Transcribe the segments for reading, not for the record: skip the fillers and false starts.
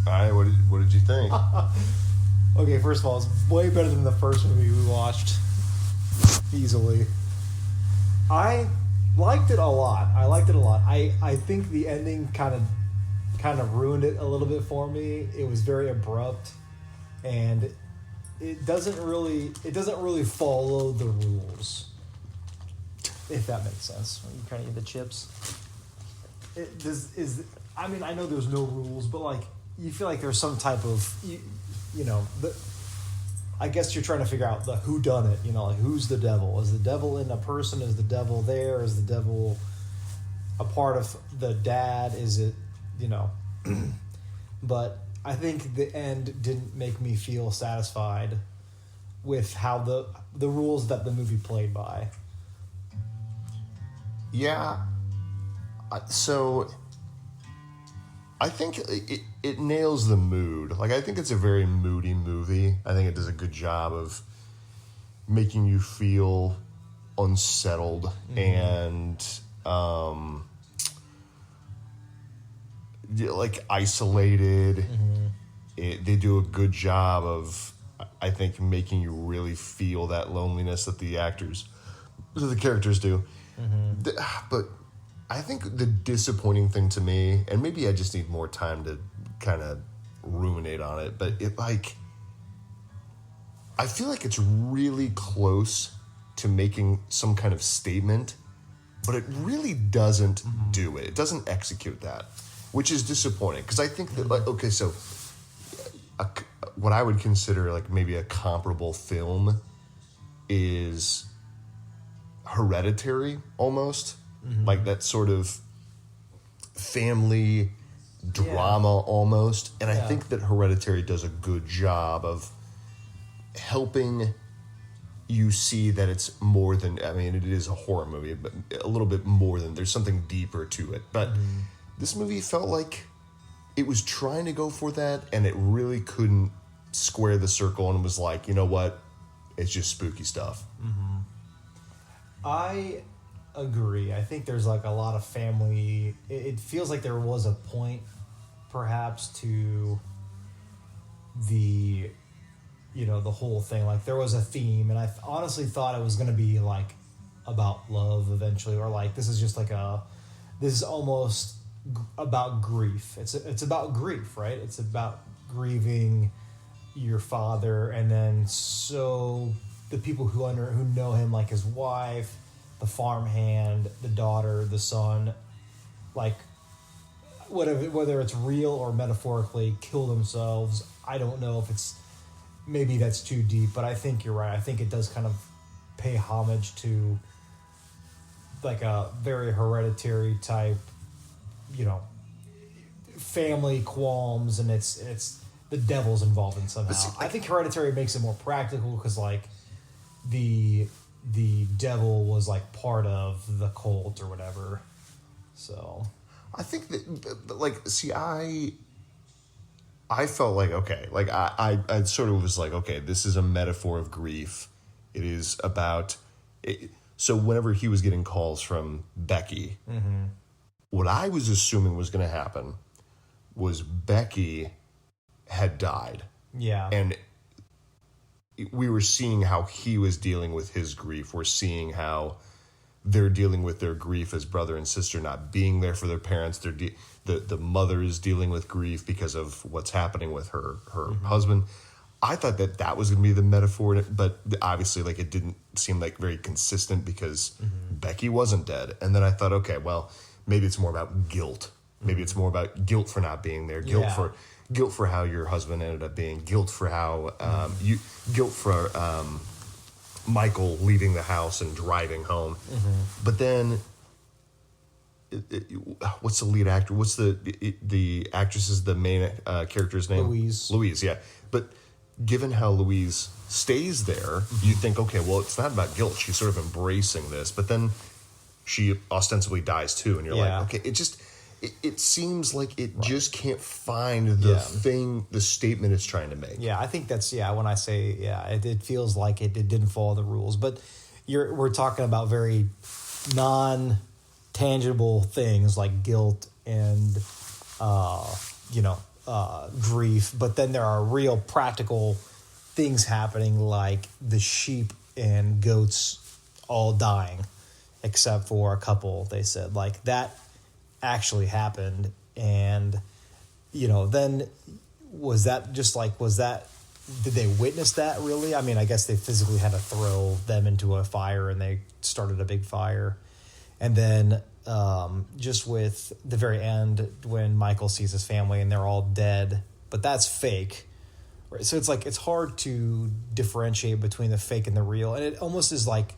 All right, what did you think? Okay, first of all, it's way better than the first movie we watched. Easily. I liked it a lot. I think the ending kind of ruined it a little bit for me. It was very abrupt, and it doesn't really follow the rules. If that makes sense. Are you trying to eat the chips? I know there's no rules, but like you feel like there's some type of I guess you're trying to figure out the who done it, like who's the devil? Is the devil in a person? Is the devil there? Is the devil a part of the dad? Is it, but I think the end didn't make me feel satisfied with how the rules that the movie played by. Yeah. So I think it nails the mood. Like, I think it's a very moody movie. I think it does a good job of making you feel unsettled and like isolated. They do a good job of, I think, making you really feel that loneliness that the characters do. But I think the disappointing thing to me, and maybe I just need more time to kind of ruminate on it, but I feel like it's really close to making some kind of statement, but it really doesn't do it. It doesn't execute that, which is disappointing. Because I think that, like, okay, so what I would consider like maybe a comparable film is Hereditary, almost. Like that sort of family drama almost. And I think that Hereditary does a good job of helping you see that it's more than, it is a horror movie, but a little bit more than, there's something deeper to it. But this movie felt like it was trying to go for that, and it really couldn't square the circle, and was like, you know what? It's just spooky stuff. I agree. I think there's like a lot of family. It feels like there was a point, perhaps, to the whole thing. Like there was a theme, and I honestly thought it was going to be like about love eventually, or like this is almost about grief. It's about grief, right? It's about grieving your father, and then so the people who know him, like his wife, the farmhand, the daughter, the son, like whether it's real or metaphorically, kill themselves. I don't know if maybe that's too deep, but I think you're right. I think it does kind of pay homage to like a very Hereditary type, family qualms, and it's the devil's involved in somehow. I think Hereditary makes it more practical because like the devil was like part of the cult or whatever. So I think that, like, see, I felt like, okay, like I sort of was like, okay, this is a metaphor of grief. It is about it. So whenever he was getting calls from Becky, what I was assuming was going to happen was Becky had died. Yeah. And we were seeing how he was dealing with his grief. We're seeing how they're dealing with their grief as brother and sister not being there for their parents. The mother is dealing with grief because of what's happening with her husband. I thought that was going to be the metaphor, but obviously, like, it didn't seem like very consistent because Becky wasn't dead. And then I thought, okay, well, maybe it's more about guilt. Maybe it's more about guilt for not being there, guilt for how your husband ended up being, guilt for how guilt for Michael leaving the house and driving home. But then, what's the lead actor? What's the actress's, the main character's name? Louise, yeah. But given how Louise stays there, you think, okay, well, it's not about guilt. She's sort of embracing this. But then she ostensibly dies too, and you're like, okay, it seems like it just can't find the statement it's trying to make. Yeah, I think that's, when I say, it feels like it didn't follow the rules. But we're talking about very non-tangible things like guilt and, grief, but then there are real practical things happening, like the sheep and goats all dying, except for a couple. They said like that actually happened, and then was that did they witness that really? I mean, I guess they physically had to throw them into a fire, and they started a big fire. And then just with the very end, when Michael sees his family and they're all dead, but that's fake. Right? So it's like it's hard to differentiate between the fake and the real. And it almost is like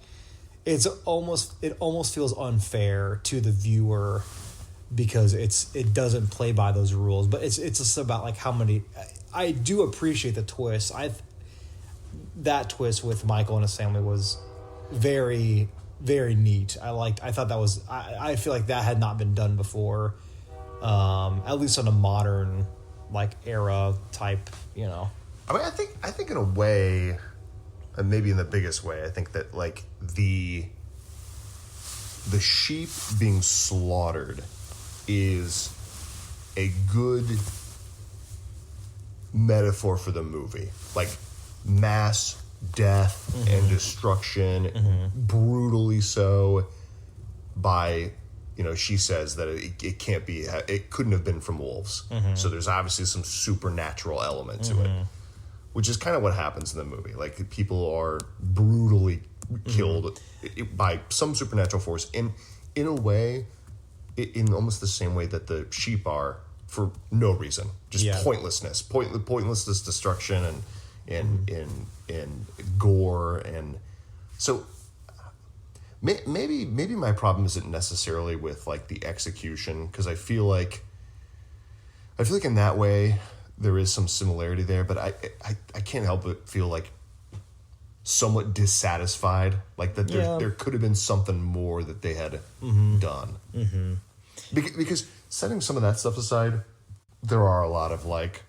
it almost feels unfair to the viewer because it doesn't play by those rules. But it's just about like how many. I do appreciate the twist. That twist with Michael and his family was very, very neat. I thought that was. I feel like that had not been done before, at least on a modern like era type. I mean, I think in a way, and maybe in the biggest way, I think that like the sheep being slaughtered is a good metaphor for the movie. Like mass death and destruction, brutally so, by, she says that it can't be, it couldn't have been from wolves. So there's obviously some supernatural element to it, which is kind of what happens in the movie. Like people are brutally killed by some supernatural force in a way, in almost the same way that the sheep are, for no reason, just pointlessness, pointlessness, destruction, and gore, and so maybe my problem isn't necessarily with like the execution, because I feel like in that way there is some similarity there, but I can't help but feel like somewhat dissatisfied, like that there could have been something more that they had done. Because setting some of that stuff aside, there are a lot of like,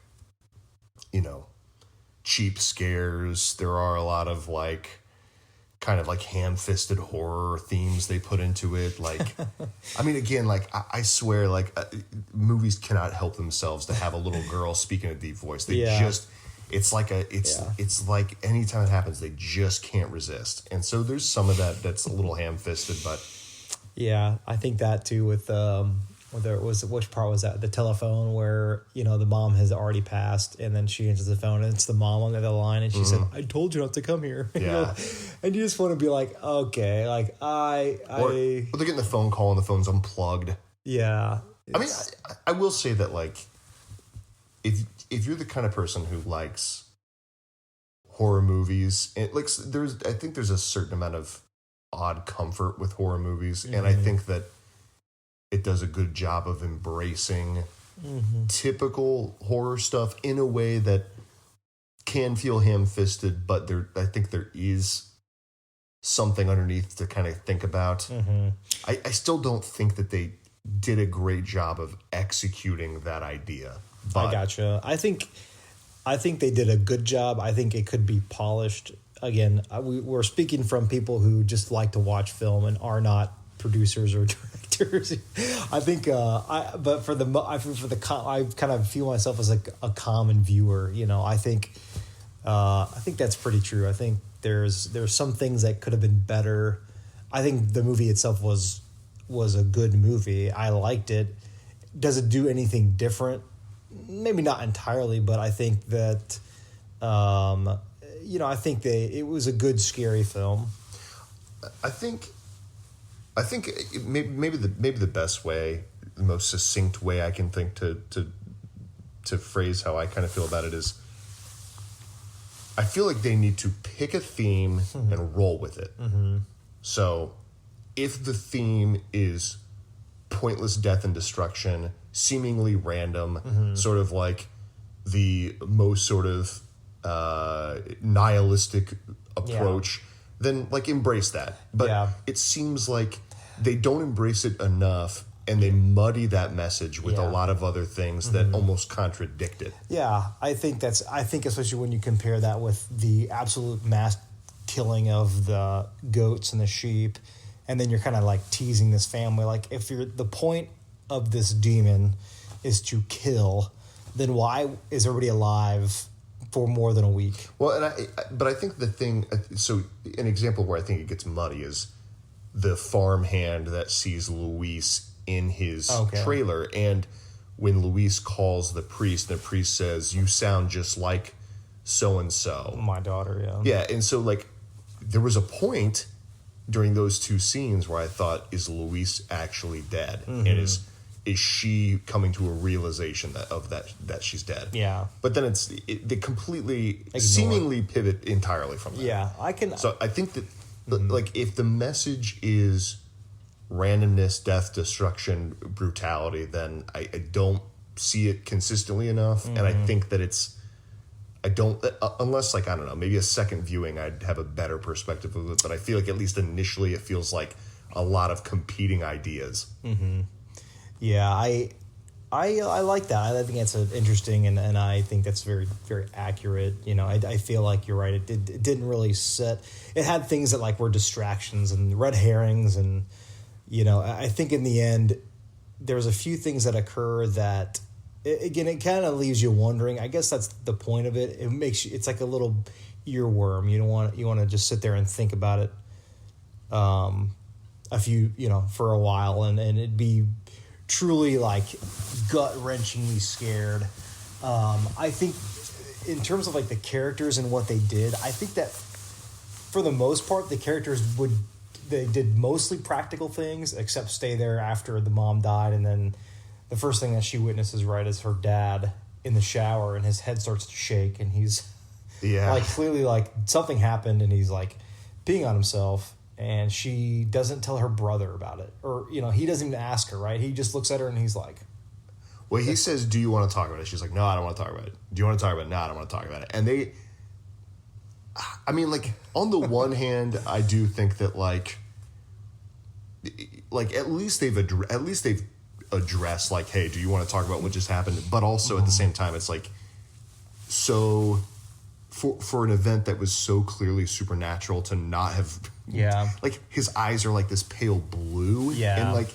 cheap scares. There are a lot of like, kind of like ham-fisted horror themes they put into it. Like, I mean, again, like I swear, like movies cannot help themselves to have a little girl speak in a deep voice. They just, it's like anytime it happens, they just can't resist. And so there's some of that's a little ham-fisted, but. Yeah, I think that too with which part was that? The telephone where, the mom has already passed, and then she answers the phone and it's the mom on the other line, and she said, "I told you not to come here." Yeah. And you just want to be like, okay, like or they're getting the phone call and the phone's unplugged. Yeah. I mean, I will say that like if you're the kind of person who likes horror movies, and like I think there's a certain amount of odd comfort with horror movies, and I think that it does a good job of embracing typical horror stuff in a way that can feel ham-fisted, but I think there is something underneath to kind of think about. I still don't think that they did a great job of executing that idea. But I gotcha. I think they did a good job. I think it could be polished. Again, we're speaking from people who just like to watch film and are not producers or directors. I think, I kind of feel myself as like a common viewer. I think that's pretty true. I think there's some things that could have been better. I think the movie itself was a good movie. I liked it. Does it do anything different? Maybe not entirely, but I think that, I think it was a good scary film. I think maybe the best way, the most succinct way I can think to phrase how I kind of feel about it is, I feel like they need to pick a theme and roll with it. So if the theme is pointless death and destruction, seemingly random, sort of like the most sort of nihilistic approach, then like embrace that. But it seems like they don't embrace it enough, and they muddy that message with a lot of other things that almost contradict it. Yeah, I think especially when you compare that with the absolute mass killing of the goats and the sheep, and then you're kind of like teasing this family. Like, if the point of this demon is to kill, then why is everybody alive for more than a week? Well, but I think the thing, so an example where I think it gets muddy is the farmhand that sees Luis in his trailer, and when Luis calls the priest says, "You sound just like so and so." My daughter, yeah. Yeah, and so like there was a point during those two scenes where I thought, is Luis actually dead? And is she coming to a realization that she's dead? Yeah. But then they completely seemingly pivot entirely from that. Yeah, I can. So I think that like if the message is randomness, death, destruction, brutality, then I don't see it consistently enough, and I think that unless like I don't know, maybe a second viewing I'd have a better perspective of it, but I feel like at least initially it feels like a lot of competing ideas. Yeah, I like that. I think that's interesting, and I think that's very, very accurate. You know, I feel like you're right. It didn't really set. It had things that like were distractions and red herrings, and you know, I think in the end, there's a few things that occur that, again, it kind of leaves you wondering. I guess that's the point of it. It makes you. It's like a little earworm. You want to just sit there and think about it. For a while, and it'd be truly like gut-wrenchingly scared. I think in terms of like the characters and what they did, I think that for the most part the characters they did mostly practical things, except stay there after the mom died, and then the first thing that she witnesses is her dad in the shower, and his head starts to shake, and he's like clearly like something happened, and he's like peeing on himself. And she doesn't tell her brother about it. Or, you know, he doesn't even ask her, right? He just looks at her and he's like... Well, he says, "Do you want to talk about it?" She's like, "No, I don't want to talk about it." "Do you want to talk about it?" "No, I don't want to talk about it." And they... I mean, like, on the one hand, I do think that, like at least they've addressed, like, hey, do you want to talk about what just happened? But also, at the same time, it's like, so... For an event that was so clearly supernatural to not have, like his eyes are like this pale blue, and like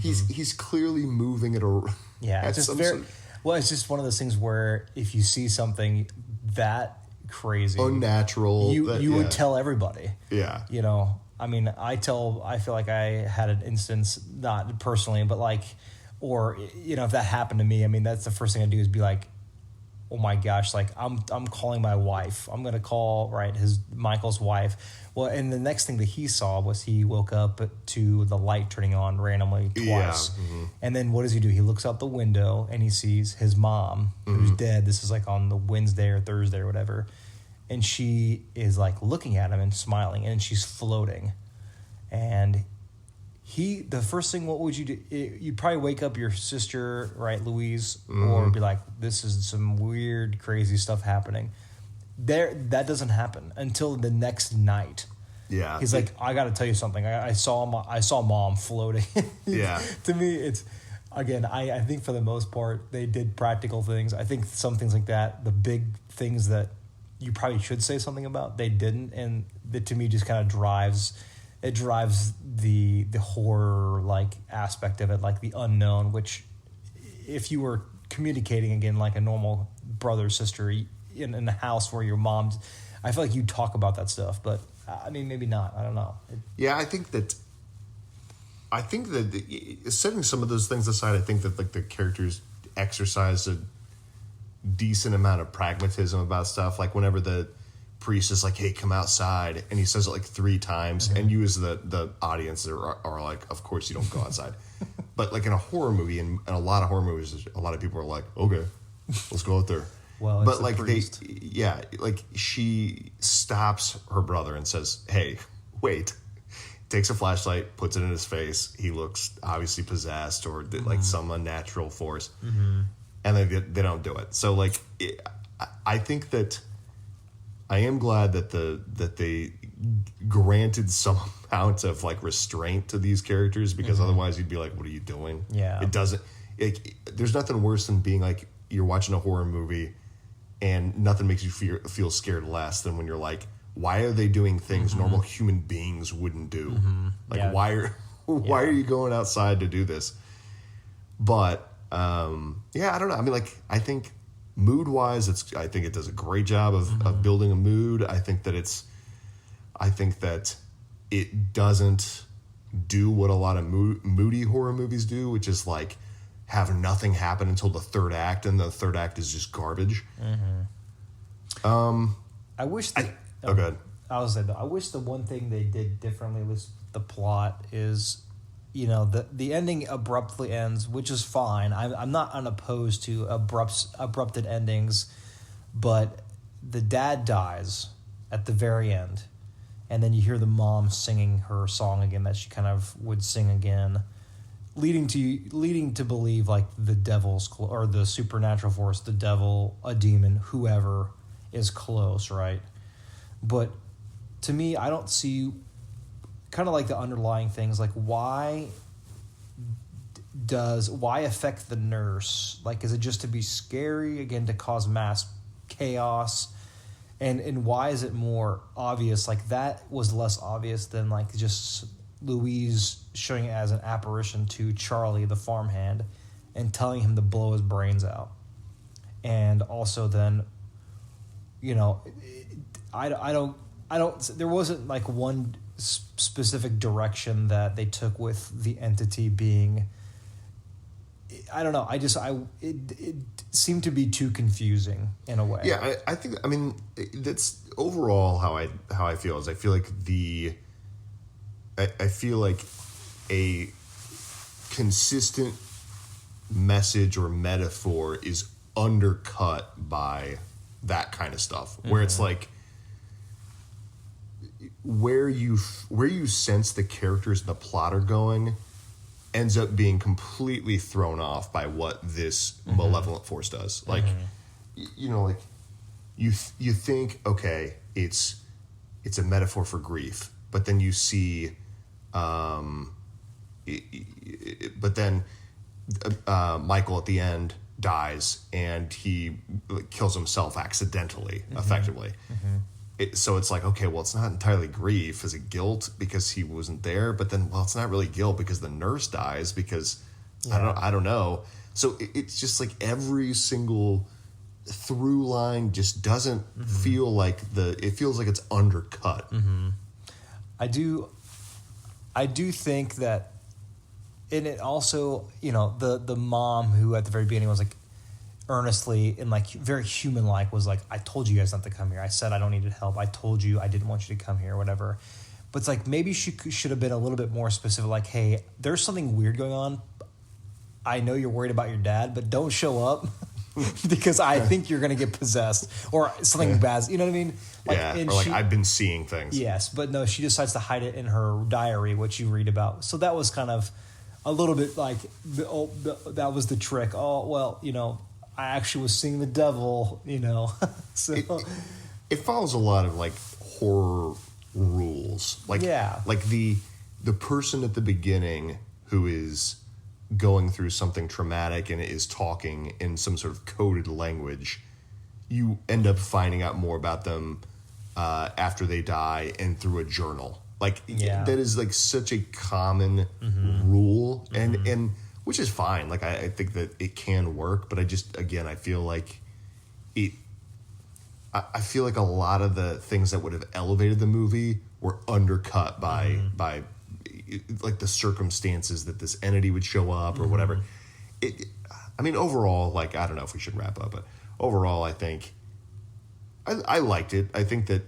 he's clearly moving it around. Yeah, it's just it's just one of those things where if you see something that crazy, unnatural, you would tell everybody. Yeah, you know, I mean, I feel like I had an instance, not personally, but like, or you know, if that happened to me, I mean, that's the first thing I do is be like, oh my gosh, like I'm calling my wife. I'm going to call, Michael's wife. Well, and the next thing that he saw was he woke up to the light turning on randomly twice. Yeah. And then what does he do? He looks out the window and he sees his mom, who's dead. This is like on the Wednesday or Thursday or whatever. And she is like looking at him and smiling, and she's floating. And the first thing, what would you do? You'd probably wake up your sister, right, Louise, or be like, this is some weird, crazy stuff happening. That doesn't happen until the next night. Yeah. He's like, I got to tell you something. I saw mom floating. Yeah. To me, it's, again, I think for the most part, they did practical things. I think some things like that, the big things that you probably should say something about, they didn't. And that to me just kind of drives the horror like aspect of it, like the unknown, which if you were communicating again like a normal brother sister in a house where your mom, I feel like you talk about that stuff, but I mean maybe not, I don't know. Yeah, I think that setting some of those things aside, I think that like the characters exercise a decent amount of pragmatism about stuff. Like whenever the priest is like, "Hey, come outside," and he says it like 3 times, and you as the audience are like, of course you don't go outside. But like in a horror movie, and a lot of horror movies, a lot of people are like, okay, let's go out there. Well, but like like she stops her brother and says, "Hey, wait," takes a flashlight, puts it in his face. He looks obviously possessed or like some unnatural force, and they don't do it. So like I think that I am glad that they granted some amount of like restraint to these characters, because otherwise you'd be like, what are you doing? Yeah. It doesn't, there's nothing worse than being like, you're watching a horror movie and nothing makes you feel scared less than when you're like, why are they doing things normal human beings wouldn't do? Like, why are you going outside to do this? But I don't know. I mean, like, I think mood wise, I think it does a great job of building a mood. I think that it doesn't do what a lot of moody horror movies do, which is like have nothing happen until the third act, and the third act is just garbage. I wish. Go ahead. I was saying, I wish the one thing they did differently with the plot is, the ending abruptly ends, which is fine. I'm not unopposed to abrupted endings, but the dad dies at the very end, and then you hear the mom singing her song again that she kind of would sing again, leading to believe like the devil's or the supernatural force, the devil, a demon, whoever is close, right? But to me, I don't see kind of like the underlying things, like why affect the nurse? Like, is it just to be scary again, to cause mass chaos? And why is it more obvious? Like, that was less obvious than like just Louise showing it as an apparition to Charlie, the farmhand, and telling him to blow his brains out. And also then, I don't. There wasn't like one specific direction that they took with the entity being. I don't know. It seemed to be too confusing in a way. Yeah, I think. I mean, that's overall how I feel. Is I feel like I feel like a consistent message or metaphor is undercut by that kind of stuff, where it's like where you sense the characters and the plot are going ends up being completely thrown off by what this malevolent force does. Like, like you think, okay, it's a metaphor for grief, but then you see, but then Michael at the end dies and he kills himself accidentally, effectively. So it's like, okay, well, it's not entirely grief. Is it guilt because he wasn't there? But then, well, it's not really guilt because the nurse dies because I don't know. So it's just like every single through line just doesn't feel like it feels like it's undercut. I do think that, and it also, the mom who at the very beginning was like, earnestly and like very human like was like, I told you guys not to come here. I said I don't need help. I told you I didn't want you to come here or whatever. But it's like maybe she should have been a little bit more specific, like, hey, there's something weird going on. I know you're worried about your dad, but don't show up because I think you're going to get possessed or something bad. You know what I mean? Like, or like I've been seeing things. Yes, but no, she decides to hide it in her diary, which you read about. So that was kind of a little bit like, that was the trick. Oh, well, I actually was seeing the devil, So it follows a lot of like horror rules. Like, like the person at the beginning who is going through something traumatic and is talking in some sort of coded language, you end up finding out more about them after they die and through a journal. Like, that is like such a common rule, and which is fine. Like, I think that it can work, but I feel like I feel like a lot of the things that would have elevated the movie were undercut by like the circumstances that this entity would show up or whatever. I mean, overall, like, I don't know if we should wrap up, but overall, I think I liked it. I think that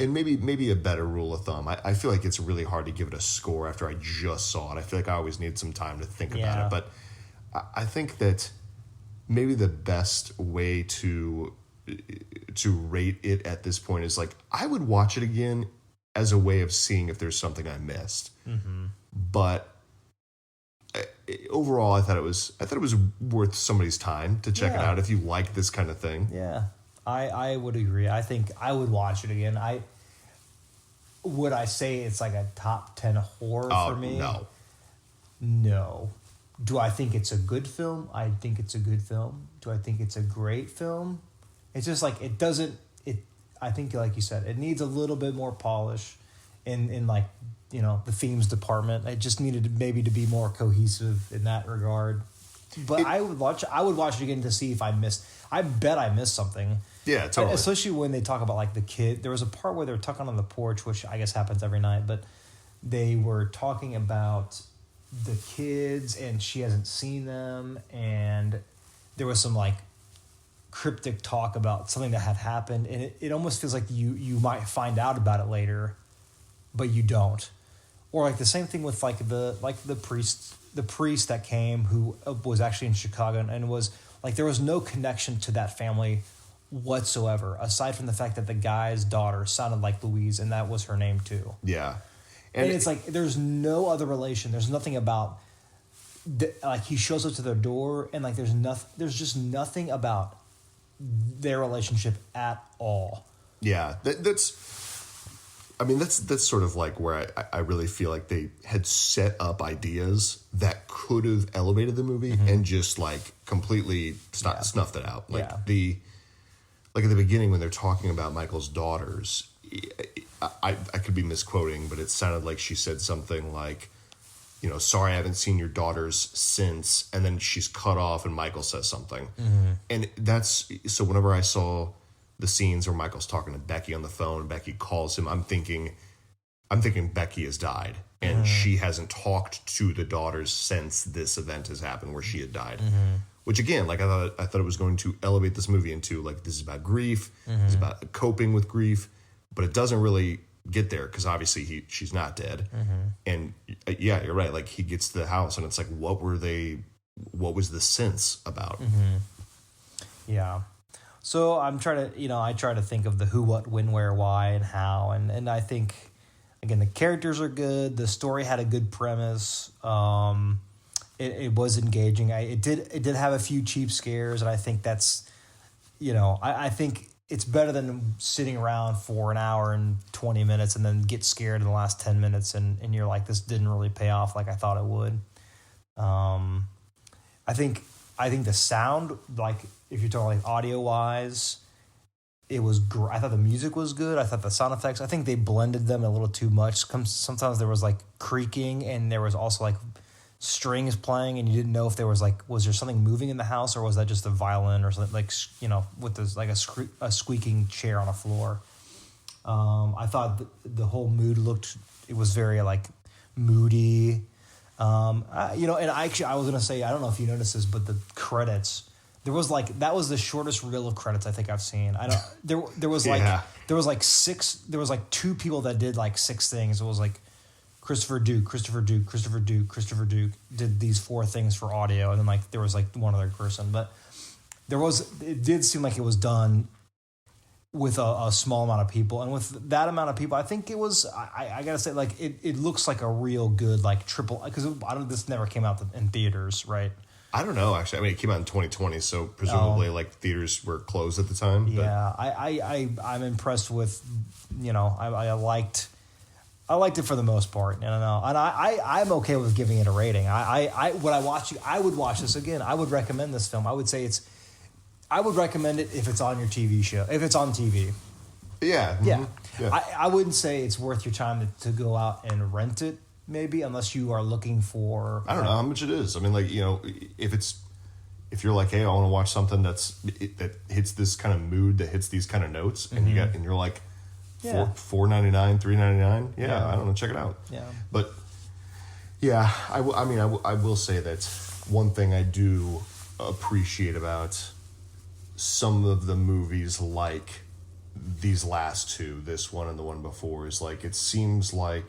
and maybe a better rule of thumb, I feel like it's really hard to give it a score after I just saw it. I feel like I always need some time to think about it. But I think that maybe the best way to rate it at this point is like, I would watch it again as a way of seeing if there's something I missed. But overall, I thought it was worth somebody's time to check it out if you like this kind of thing. Yeah. I would agree. I think I would watch it again. Would I say it's like a top 10 horror for me? No. Do I think it's a good film? I think it's a good film. Do I think it's a great film? It's just like, I think like you said, it needs a little bit more polish in like, the themes department. It just needed maybe to be more cohesive in that regard. But I would watch it again to see if I bet I missed something. Yeah, totally. Especially when they talk about like the kid. There was a part where they were talking on the porch, which I guess happens every night, but they were talking about the kids and she hasn't seen them, and there was some like cryptic talk about something that had happened, and it almost feels like you might find out about it later, but you don't. Or like the same thing with like the priest that came, who was actually in Chicago, and was like, there was no connection to that family whatsoever, aside from the fact that the guy's daughter sounded like Louise, and that was her name too. Yeah. And it's like there's no other relation. There's nothing about like he shows up to their door, and like there's just nothing about their relationship at all. Yeah, that's sort of like where I really feel like they had set up ideas that could have elevated the movie and just like completely snuffed it out. Like at the beginning when they're talking about Michael's daughters, I could be misquoting, but it sounded like she said something like, you know, sorry, I haven't seen your daughters since, and then she's cut off and Michael says something. And so whenever I saw the scenes where Michael's talking to Becky on the phone and Becky calls him, I'm thinking Becky has died and she hasn't talked to the daughters since this event has happened where she had died. Which again, like I thought it was going to elevate this movie into like, this is about grief, this is about coping with grief, but it doesn't really get there because obviously she's not dead. And yeah, you're right. Like he gets to the house and it's like, what was the sense about? Yeah. So I'm trying to, I try to think of the who, what, when, where, why, and how. And I think, again, the characters are good. The story had a good premise. It was engaging. It did have a few cheap scares. And I think that's, I think it's better than sitting around for an hour and 20 minutes and then get scared in the last 10 minutes. And you're like, this didn't really pay off like I thought it would. I think the sound, like, if you're talking like audio wise, it was great. I thought the music was good. I thought the sound effects, I think they blended them a little too much. Sometimes there was like creaking and there was also like strings playing and you didn't know if there was like, was there something moving in the house or was that just a violin or something like, with this, like a squeaking chair on a floor. I thought the whole mood it was very like moody. And I was going to say, I don't know if you noticed this, but the credits, there was like, that was the shortest reel of credits I think I've seen. There was like two people that did like six things. It was like Christopher Duke did these four things for audio. And then like, there was like one other person, but it did seem like it was done with a small amount of people, and with that amount of people, I think it was. I gotta say, like it looks like a real good like triple, because this never came out in theaters, right? I don't know. Actually, I mean, it came out in 2020, so presumably like theaters were closed at the time. But. Yeah, I'm impressed with. I liked it for the most part. I don't know, and I'm okay with giving it a rating. I would watch this again. I would recommend this film. I would say I would recommend it if it's on your TV show, if it's on TV. Yeah. Mm-hmm. Yeah. I wouldn't say it's worth your time to go out and rent it, maybe, unless you are looking for... I don't know how much it is. I mean, like, if you're like, hey, I want to watch something that hits this kind of mood, that hits these kind of notes, and you're like, $4.99, $3.99, I don't know, check it out. Yeah. But, yeah, I will say that one thing I do appreciate about some of the movies like these last two, this one and the one before, is like, it seems like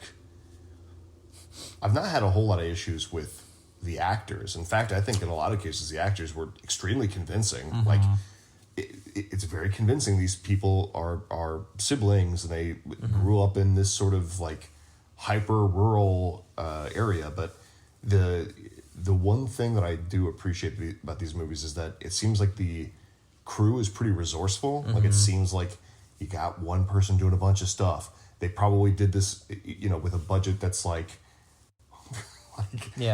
I've not had a whole lot of issues with the actors. In fact, I think in a lot of cases the actors were extremely convincing. Like it's very convincing. These people are siblings and they grew up in this sort of like hyper rural area. But the one thing that I do appreciate about these movies is that it seems like the crew is pretty resourceful. Like it seems like you got one person doing a bunch of stuff. They probably did this, with a budget that's like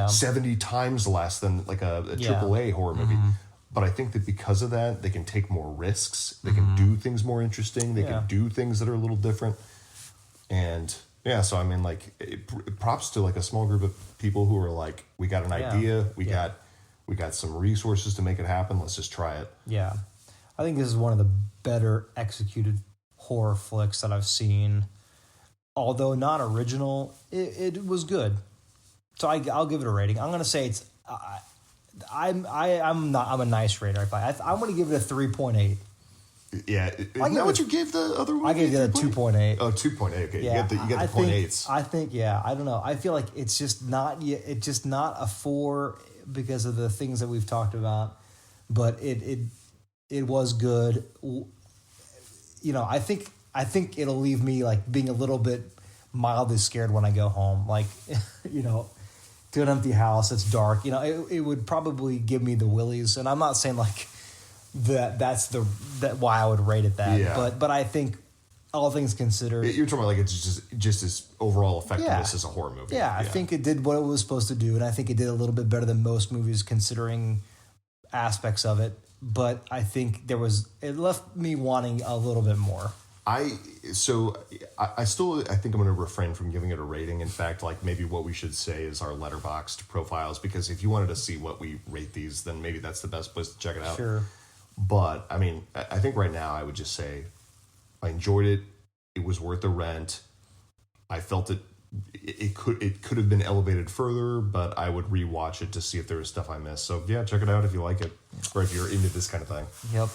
70 times less than like a AAA horror movie. But I think that because of that, they can take more risks. They can do things more interesting. They can do things that are a little different. And yeah, so I mean, like, props to like a small group of people who are like, we got an idea, we got We got some resources to make it happen. Let's just try it. Yeah. I think this is one of the better executed horror flicks that I've seen. Although not original, it was good. So I'll give it a rating. I'm gonna say it's. I'm a nice rater. I'm gonna give it a 3.8. Yeah, isn't that what you gave the other one? I gave it a 2.8. Oh, 2.8. Okay, Yeah, you get the point eights. I think, yeah, I don't know. I feel like it's just not a 4 because of the things that we've talked about, but it was good. You know, I think it'll leave me like being a little bit mildly scared when I go home. Like, you know, to an empty house, it's dark. You know, it would probably give me the willies, and I'm not saying like that's why I would rate it that. Yeah. But I think all things considered, You're talking about like it's just as overall effectiveness as a horror movie. Yeah, I think it did what it was supposed to do, and I think it did a little bit better than most movies considering aspects of it. But I think it left me wanting a little bit more. I think I'm going to refrain from giving it a rating. In fact, like maybe what we should say is our Letterboxd profiles, because if you wanted to see what we rate these, then maybe that's the best place to check it out. Sure. But I mean, I think right now I would just say I enjoyed it. It was worth the rent. I felt it could have been elevated further, but I would rewatch it to see if there was stuff I missed. So yeah, check it out if you like it, or if you're into this kind of thing. Yep.